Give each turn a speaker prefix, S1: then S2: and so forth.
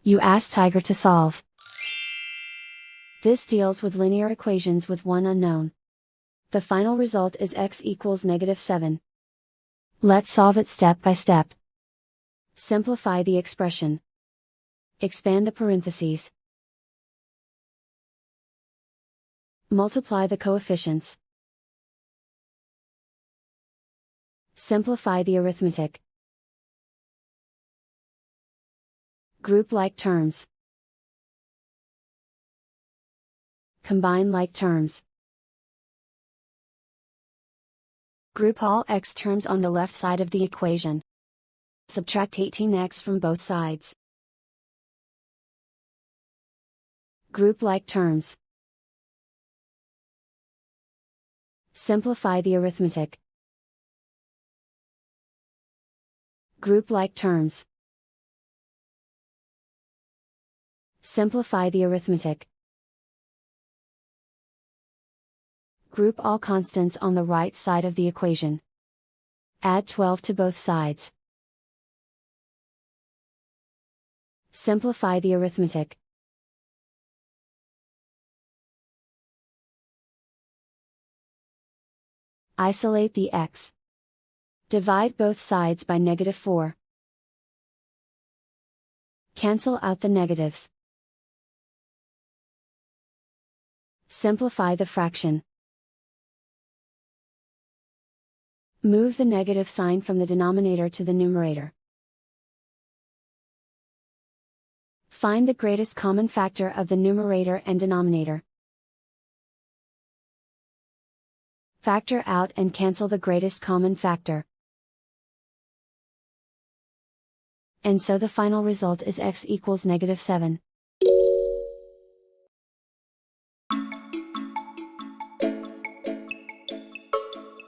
S1: You ask Tiger to solve. This deals with linear equations with one unknown. The final result is x equals -7. Let's solve it step by step. Simplify the expression. Expand the parentheses. Multiply the coefficients. Simplify the arithmetic. Group like terms. Combine like terms. Group all x terms on the left side of the equation. Subtract 18x from both sides. Group like terms. Simplify the arithmetic. Group like terms. Simplify the arithmetic. Group all constants on the right side of the equation. Add 12 to both sides. Simplify the arithmetic. Isolate the x. Divide both sides by -4. Cancel out the negatives. Simplify the fraction. Move the negative sign from the denominator to the numerator. Find the greatest common factor of the numerator and denominator. Factor out and cancel the greatest common factor. And so the final result is x equals -7.